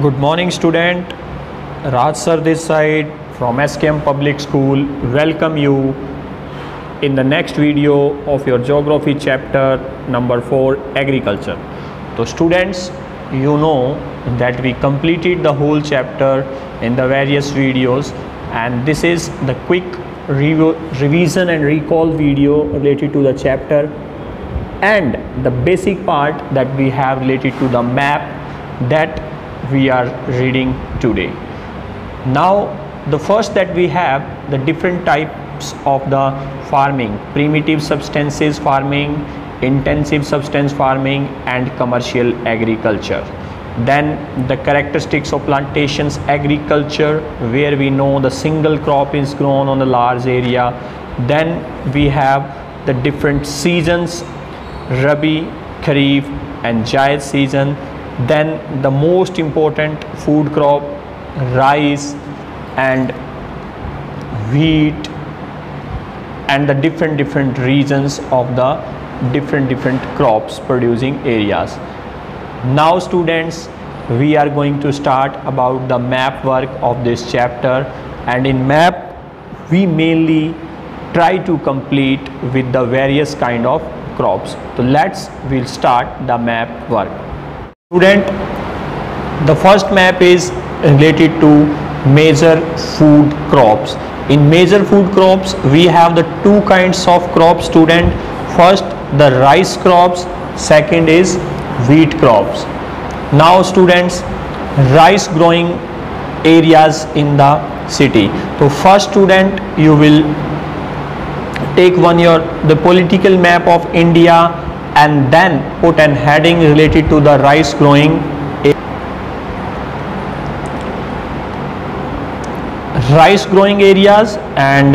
Good morning student, Raj sir this side from SKM Public School. Welcome you in the next video of your geography chapter number 4 agriculture. So students, you know that we completed the whole chapter in the various videos, and this is the quick revision and recall video related to the chapter and the basic part that we have related to the map that we are reading today. Now the first that we have the different types of the farming: primitive substences farming, intensive substance farming, and commercial agriculture. Then the characteristics of plantations agriculture, where we know the single crop is grown on a large area. Then we have the different seasons: Rabi, Kharif, and Jaid season. Then the most important food crop, rice and wheat, and the different regions of the different crops producing areas. Now students, we are going to start about the map work of this chapter, and in map we mainly try to complete with the various kind of crops. So we'll start the map work. Student, the first map is related to major food crops. In major food crops we have the two kinds of crops, student. First the rice crops, second is wheat crops. Now students, rice growing areas in the city. So first student, you will take the political map of India and then put an heading related to the rice growing areas, and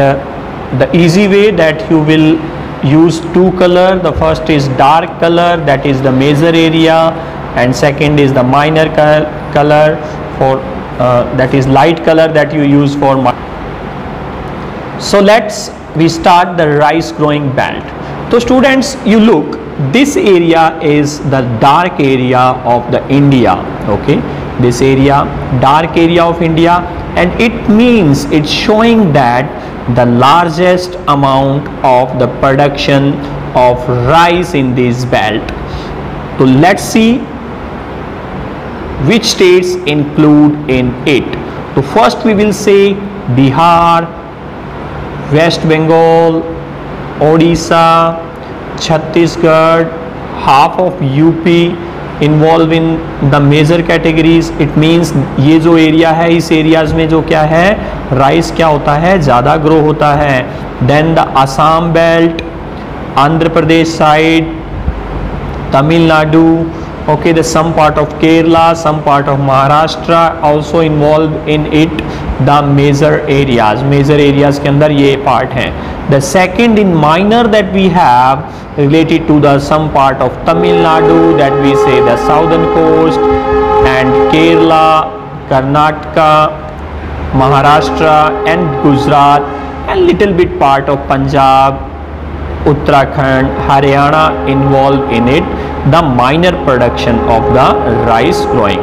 the easy way that you will use two color. The first is dark color, that is the major area, and second is the minor color for that is light color that you use for So we start the rice growing belt. So students, you look, this area is the dark area of the India. Okay, this area, dark area of India, and it means it's showing that the largest amount of the production of rice in this belt. So let's see which states include in it. So first we will say Bihar, West Bengal, Odisha, Chhattisgarh, half of UP involved in the major categories. It means ये जो area है, इस areas में जो क्या है, rice क्या होता है, ज़्यादा ग्रो होता है. Then the Assam belt, Andhra Pradesh side, Tamil Nadu, okay, the some part of Kerala, some part of Maharashtra also involved in it. The major areas के अंदर ये part हैं. The second in minor that we have related to the some part of Tamil Nadu, that we say the southern coast, and Kerala, Karnataka, Maharashtra and Gujarat, and little bit part of Punjab, Uttarakhand, Haryana involved in it, the minor production of the rice growing.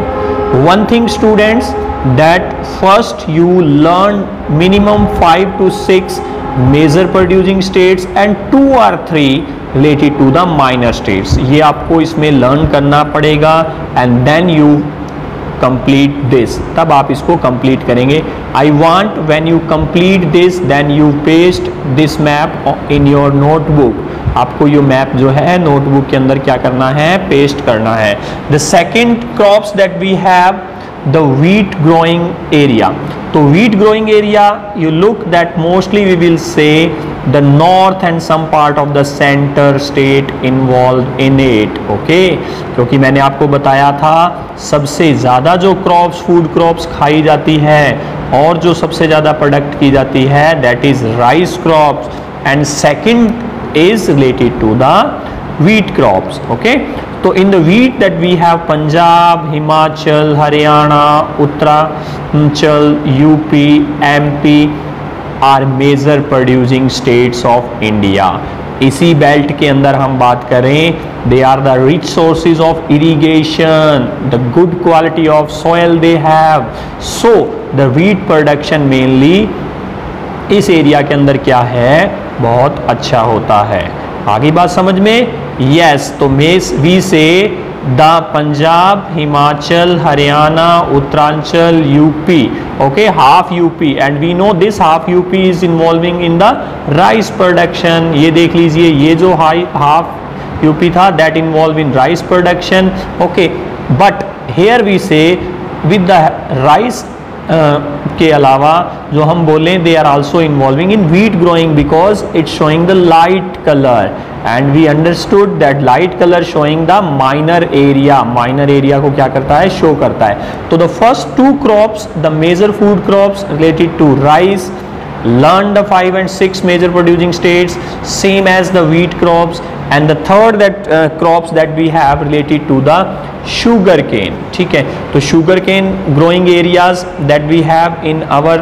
One thing students, that first you learn minimum 5 to 6 major producing states and 2 or 3 related to the minor states. ये आपको इसमें learn करना पड़ेगा, and then you complete this. तब आप इसको complete करेंगे. I want when you complete this, then you paste this map in your notebook. आपको ये मैप जो है नोटबुक के अंदर क्या करना है, पेस्ट करना है. The second crops that we have, the wheat growing area. So wheat growing area, you look that mostly we will say the north and some part of the center state involved in it. Okay, क्योंकि मैंने आपको बताया था सबसे ज़्यादा जो crops, food crops खाई जाती है और जो सबसे ज़्यादा प्रोडक्ट की जाती है, that is rice crops, and second is related to the wheat crops. Okay, so in the wheat that we have Punjab, Himachal, Haryana, Uttaranchal, UP, MP are major producing states of India. इसी belt के अंदर हम बात करें they are the rich sources of irrigation, the good quality of soil they have, so the wheat production mainly इस area के अंदर क्या है, बहुत अच्छा होता है। आगे बात समझ में? यस, तो we say the Punjab, Himachal, Haryana, Uttaranchal, UP, okay, half UP, and we know this half UP is involving in the rice production. ये देख लीजिए, ये जो हाफ यूपी था that involve in rice production, okay, but here we say with the rice के अलावा जो हम बोलें they are also involving in wheat growing because it's showing the light colour, and we understood that light colour showing the minor area को क्या करता है, show करता है। तो the first two crops, the major food crops related to rice, learn the 5 and 6 major producing states same as the wheat crops, and the third that crops that we have related to the sugar cane, ठीक है। तो sugar cane growing areas that we have in our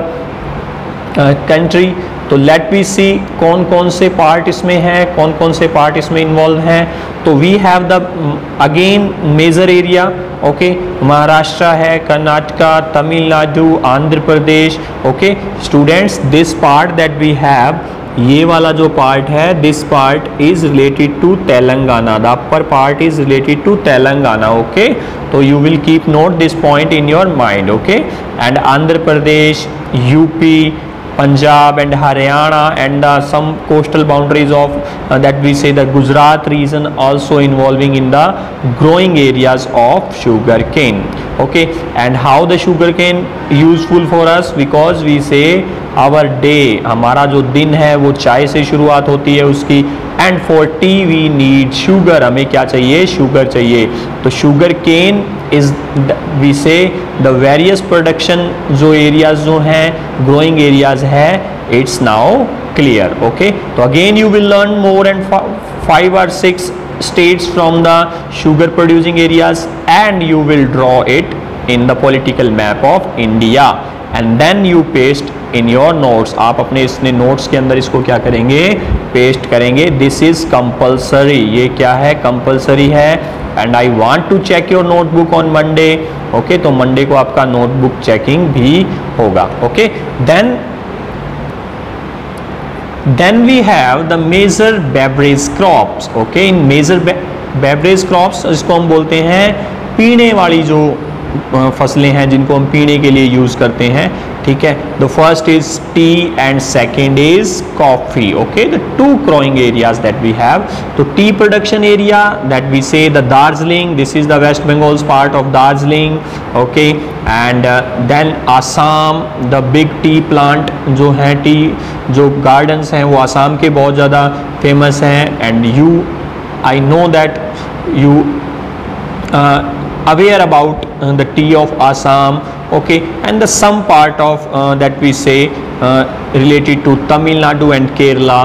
country, तो late we सी कौन कौन से part इसमें हैं, कौन कौन से पार्ट इसमें इन्वॉल्व हैं। तो we have the again major area, okay, Maharashtra है, Karnataka, Tamil Nadu, Andhra Pradesh, okay students, this part that we have, ये वाला जो पार्ट है, this part is related to Telangana, the upper part is related to Telangana, okay. तो you will keep note this point in your mind, okay, and Andhra Pradesh, UP, Punjab and Haryana and some coastal boundaries of that we say the Gujarat region also involving in the growing areas of sugar cane, okay। And how the sugar cane useful for us, because we say our day, हमारा जो दिन है वो चाय से शुरुआत होती है उसकी, and for T V need sugar, हमें क्या चाहिए, शुगर चाहिए। तो sugar cane is we say the various production जो एरियाज जो हैं ग्रोइंग एरियाज है, इट्स नाउ क्लियर, ओके। तो again you will learn more and 5 or 6 states from the sugar producing areas, and you will draw it in the political map of India, and then you paste in your notes, आप अपने इसने notes के अंदर इसको क्या करेंगे, paste करेंगे। This is compulsory, ये क्या है, कंपल्सरी है, and I want to check your notebook on Monday, okay. तो मंडे को आपका नोटबुक चेकिंग भी होगा, okay. Then we have the major beverage crops, okay। In major beverage crops इसको हम बोलते हैं पीने वाली जो फसलें हैं जिनको हम पीने के लिए यूज़ करते हैं, ठीक है। The first is tea and second is coffee, okay. The two growing areas that we have, तो tea production area that we say the Darjeeling, this is the West Bengal's part of Darjeeling, okay. And then Assam, the big tea plant जो है, T जो gardens हैं वो आसाम के बहुत ज़्यादा famous हैं, and you I know that you aware about the tea of Assam, okay, and the some part of that we say related to Tamil Nadu and Kerala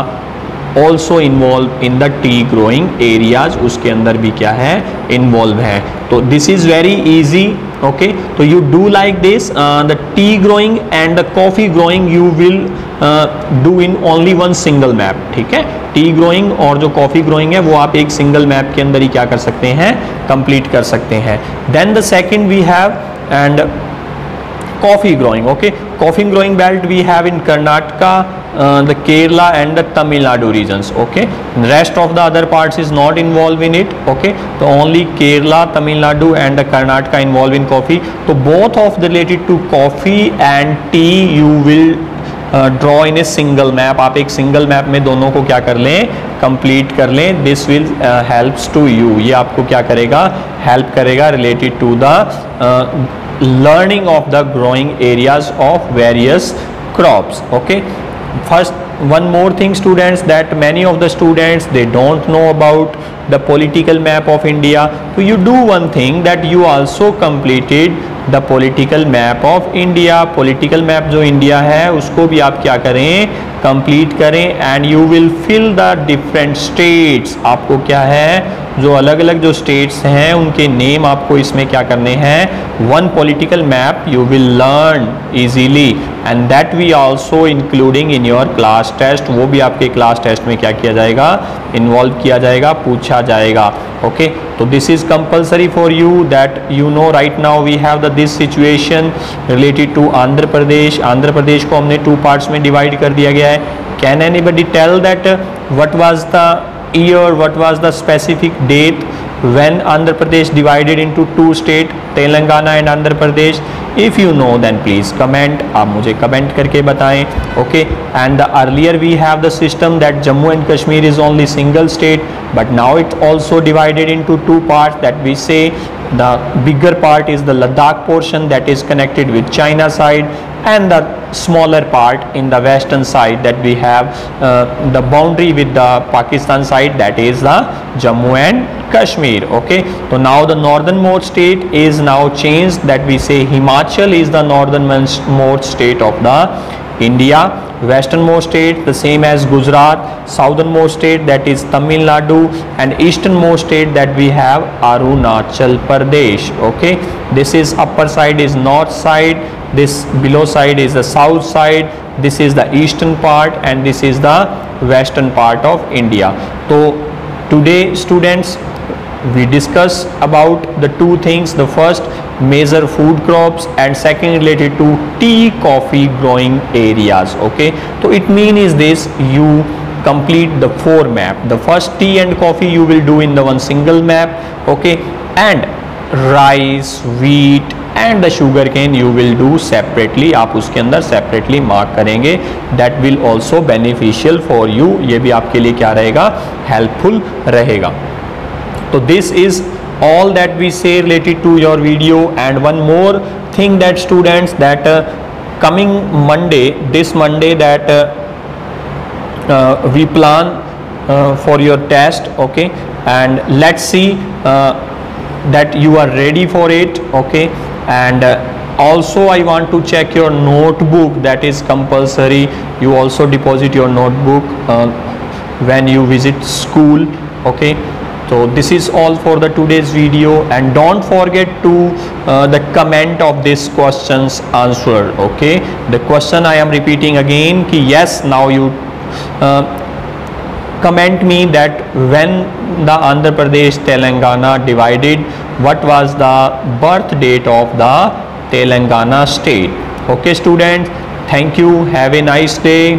also involved in the tea growing areas, उसके अंदर भी क्या है, involve है। तो this is very easy, okay। तो you do like this, the tea growing and the coffee growing you will do in only one single map, ठीक है। टी ग्रोइंग और जो कॉफ़ी ग्रोइंग है वो आप एक सिंगल मैप के अंदर ही क्या कर सकते हैं, कंप्लीट कर सकते हैं। Then the second we have and coffee growing, okay. Coffee growing belt we have in Karnataka, the Kerala and the Tamil Nadu regions, okay. Rest of the other parts is not involve in it, okay. तो only Kerala, Tamil Nadu and the Karnataka involve in coffee. तो both of the related to coffee and tea you will draw in a single map, आप एक single map में दोनों को क्या कर लें, कंप्लीट कर लें। This will helps to you, ये आपको क्या करेगा, हेल्प करेगा related to the learning of the growing areas of various crops, okay। First, one more thing students, that many of the students they don't know about the political map of India, so you do one thing, that you also completed the political map of India। political map जो India है उसको भी आप क्या करें, complete करें, and you will fill the different states, आपको क्या है, जो अलग अलग जो स्टेट्स हैं उनके नेम आपको इसमें क्या करने हैं, one political map map you will learn easily and that we also including in your class test. वो भी आपके क्लास टेस्ट में क्या किया जाएगा, इन्वॉल्व किया जाएगा, पूछा जाएगा. ओके, तो this is compulsory for you that you know right now we have the this situation related to Andhra Pradesh. Andhra Pradesh को हमने 2 पार्ट्स में डिवाइड कर दिया गया है. Can anybody tell that what was the year, what was the specific date when Andhra Pradesh divided into 2 states, Telangana and Andhra Pradesh? If you know then please comment. आप मुझे comment करके बताएं. Okay, and the earlier we have the system that Jammu and Kashmir is only single state, but now it also divided into 2 parts that we say the bigger part is the Ladakh portion that is connected with China side and the smaller part in the western side that we have the boundary with the Pakistan side, that is the Jammu and Kashmir. Okay, so now the northernmost state is now changed, that we say Himachal is the northernmost state of the India. Westernmost state the same as Gujarat, southernmost state that is Tamil Nadu, and easternmost state that we have Arunachal Pradesh. Okay, this is upper side is north side, this below side is the south side, this is the eastern part and this is the western part of India. So today students we discuss about the 2 things. The first, major food crops, and second related to tea coffee growing areas. Okay, so it means this, you complete the 4 map. The first tea and coffee you will do in the one single map. Okay, and rice, wheat and the sugar cane you will do separately. आप उसके अंदर separately mark करेंगे. That will also beneficial for you. ये भी आपके लिए क्या रहेगा, helpful रहेगा. So this is all that we say related to your video. And one more thing that students, that coming Monday, this Monday that we plan for your test. Okay, and let's see that you are ready for it. Okay, and also I want to check your notebook, that is compulsory. You also deposit your notebook when you visit school. Okay, so this is all for the today's video, and don't forget to the comment of this questions answer. Okay, the question I am repeating again ki yes, now you comment me that when the Andhra Pradesh Telangana divided, what was the birth date of the Telangana state. Okay students, thank you, have a nice day.